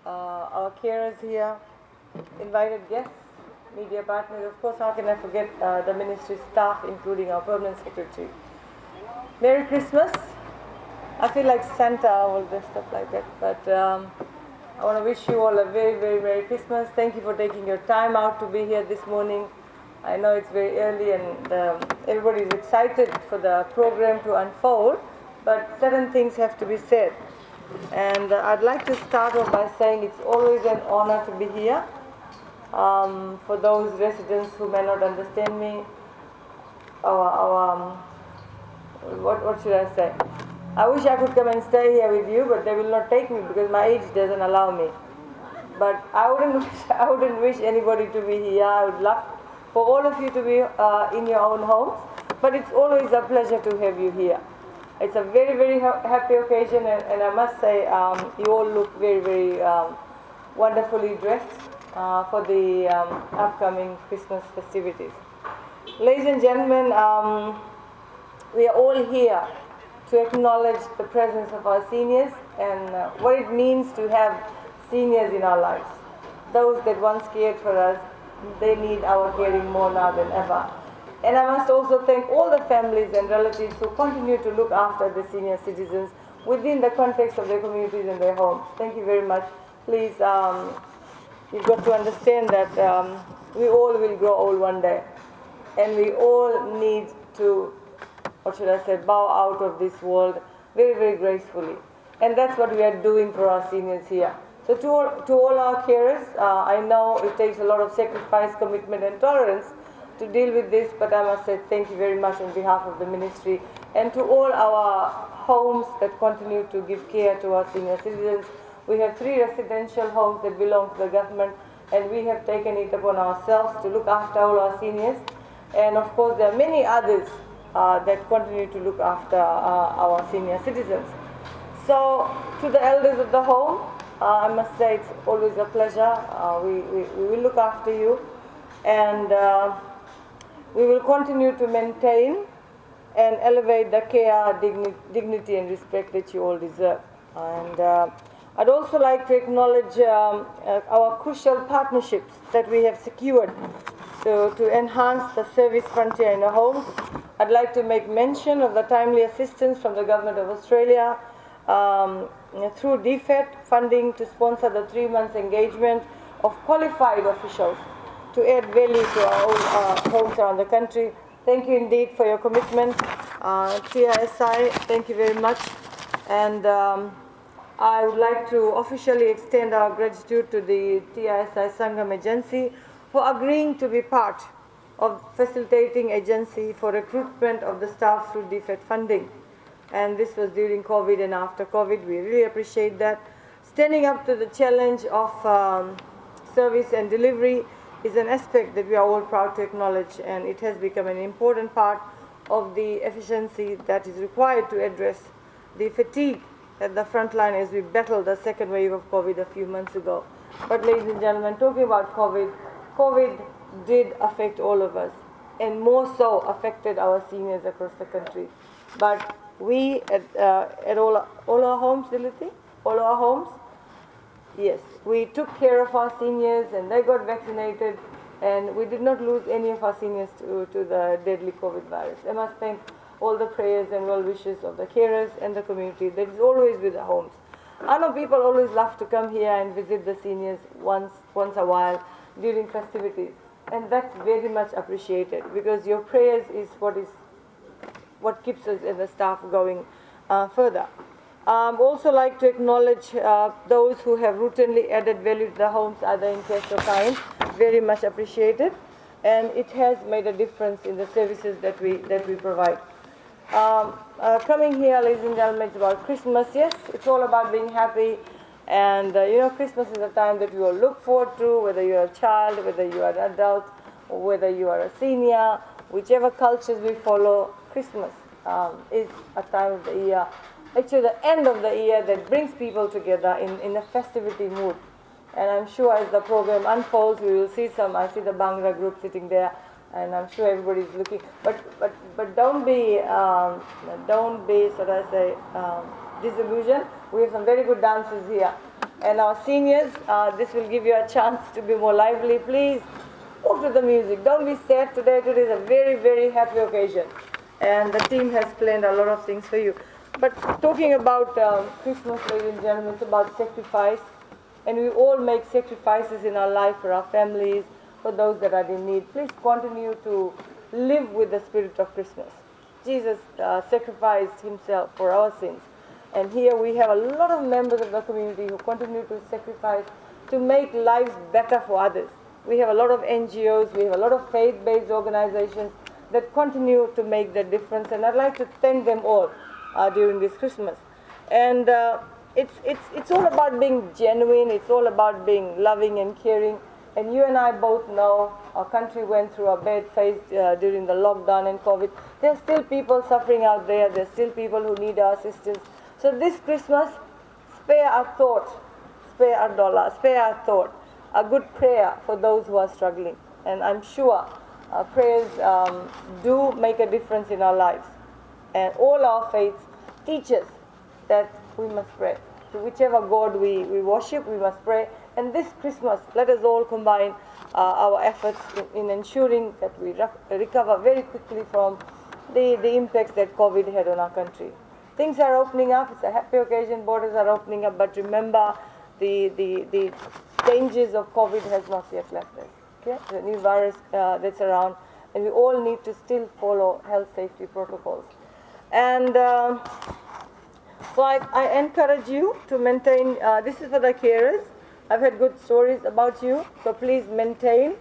our carers here, invited guests, media partners. Of course, how can I forget the ministry staff, including our permanent secretary. Merry Christmas. I feel like Santa, all this stuff like that. But I want to wish you all a very, very Merry Christmas. Thank you for taking your time out to be here this morning. I know it's very early and everybody is excited for the program to unfold, but certain things have to be said. And I'd like to start off by saying it's always an honor to be here. For those residents who may not understand me, what should I say? I wish I could come and stay here with you, but they will not take me because my age doesn't allow me. But I wouldn't wish anybody to be here. I would love for all of you to be in your own homes, but it's always a pleasure to have you here. It's a very, very happy occasion, and I must say you all look very, very wonderfully dressed for the upcoming Christmas festivities. Ladies and gentlemen, we are all here to acknowledge the presence of our seniors and what it means to have seniors in our lives. Those that once cared for us, they need our caring more now than ever. And I must also thank all the families and relatives who continue to look after the senior citizens within the context of their communities and their homes. Thank you very much. Please, you've got to understand that we all will grow old one day. And we all need to, what should I say, bow out of this world very, very gracefully. And that's what we are doing for our seniors here. So to all our carers, I know it takes a lot of sacrifice, commitment and tolerance to deal with this, but I must say thank you very much on behalf of the ministry and to all our homes that continue to give care to our senior citizens. We have 3 residential homes that belong to the government, and we have taken it upon ourselves to look after all our seniors. And of course there are many others that continue to look after our senior citizens. So to the elders of the home, I must say it's always a pleasure. We will look after you, and we will continue to maintain and elevate the care, dignity and respect that you all deserve. And I'd also like to acknowledge our crucial partnerships that we have secured to enhance the service frontier in our homes. I'd like to make mention of the timely assistance from the Government of Australia through DFET funding to sponsor the 3 months engagement of qualified officials to add value to our own homes around the country. Thank you indeed for your commitment. TISI, thank you very much. And I would like to officially extend our gratitude to the TISI Sangam agency for agreeing to be part of facilitating agency for recruitment of the staff through DFET funding. And this was during COVID and after COVID. We really appreciate that. Standing up to the challenge of service and delivery is an aspect that we are all proud to acknowledge, and it has become an important part of the efficiency that is required to address the fatigue at the front line as we battled the second wave of COVID a few months ago. But ladies and gentlemen, talking about COVID did affect all of us, and more so affected our seniors across the country. But we at all our homes, Diliti, all our homes, yes, we took care of our seniors and they got vaccinated, and we did not lose any of our seniors to the deadly COVID virus. I must thank all the prayers and well wishes of the carers and the community that is always with the homes. I know people always love to come here and visit the seniors once a while during festivities, and that's very much appreciated because your prayers is what keeps us and the staff going further. Also like to acknowledge those who have routinely added value to the homes, either in cash or kind. Very much appreciated, and it has made a difference in the services that we provide. Coming here, ladies and gentlemen, it's about Christmas. Yes, it's all about being happy, and Christmas is a time that we all look forward to, whether you're a child, whether you are an adult, or whether you are a senior, whichever cultures we follow. Christmas is a time of the year, actually the end of the year, that brings people together in a festivity mood. And I'm sure as the program unfolds, we will see I see the Bhangra group sitting there, and I'm sure everybody's looking. But don't be, should I say, disillusioned. We have some very good dancers here. And our seniors, this will give you a chance to be more lively. Please move to the music. Don't be sad today. Today is a very, very happy occasion. And the team has planned a lot of things for you. But talking about Christmas, ladies and gentlemen, it's about sacrifice. And we all make sacrifices in our life for our families, for those that are in need. Please continue to live with the spirit of Christmas. Jesus sacrificed himself for our sins. And here we have a lot of members of the community who continue to sacrifice to make lives better for others. We have a lot of NGOs, we have a lot of faith-based organizations that continue to make that difference. And I'd like to thank them all during this Christmas. And it's all about being genuine, it's all about being loving and caring. And you and I both know our country went through a bad phase during the lockdown and COVID. There are still people suffering out there. There are still people who need our assistance. So this Christmas, spare a thought, spare a dollar, spare a thought, a good prayer for those who are struggling. And I'm sure prayers do make a difference in our lives. And all our faiths teach us that we must pray. To whichever God we worship, we must pray. And this Christmas, let us all combine our efforts in ensuring that we recover very quickly from the impacts that COVID had on our country. Things are opening up. It's a happy occasion. Borders are opening up. But remember, the dangers of COVID has not yet left us. Okay? The new virus that's around. And we all need to still follow health safety protocols. And so I encourage you to maintain, this is for the carers. I've had good stories about you, so please maintain.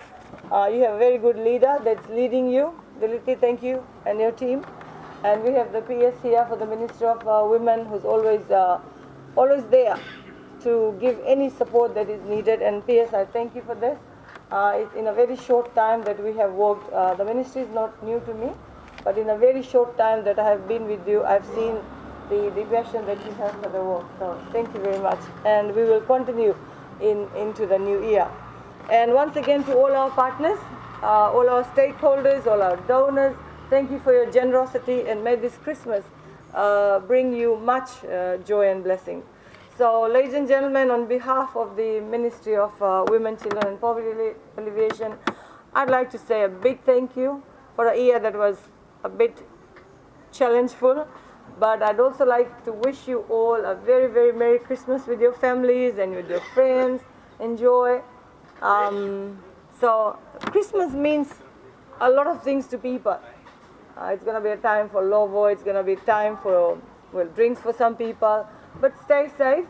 You have a very good leader that's leading you. Diliti, thank you, and your team. And we have the PS here for the Ministry of Women, who's always there to give any support that is needed. And PS, I thank you for this. It's in a very short time that we have worked. The ministry is not new to me, but in a very short time that I have been with you, I've seen the passion that you have for the work. So thank you very much. And we will continue into the new year. And once again, to all our partners, all our stakeholders, all our donors, thank you for your generosity, and may this Christmas bring you much joy and blessing. So, ladies and gentlemen, on behalf of the Ministry of Women, Children and Poverty Alleviation, I'd like to say a big thank you for a year that was a bit challengeful. But I'd also like to wish you all a very, very Merry Christmas with your families and with your friends. Enjoy. So Christmas means a lot of things to people. It's going to be a time for lovo. It's going to be time for, well, drinks for some people. But stay safe.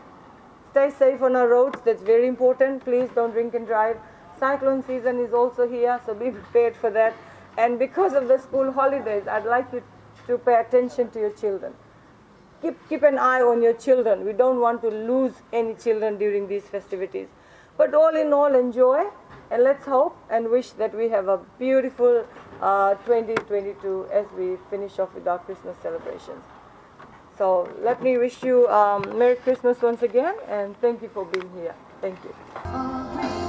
Stay safe on our roads. That's very important. Please don't drink and drive. Cyclone season is also here, so be prepared for that. And because of the school holidays, I'd like you to pay attention to your children. Keep an eye on your children. We don't want to lose any children during these festivities. But all in all, enjoy, and let's hope and wish that we have a beautiful 2022 as we finish off with our Christmas celebrations. So let me wish you Merry Christmas once again, and thank you for being here. Thank you.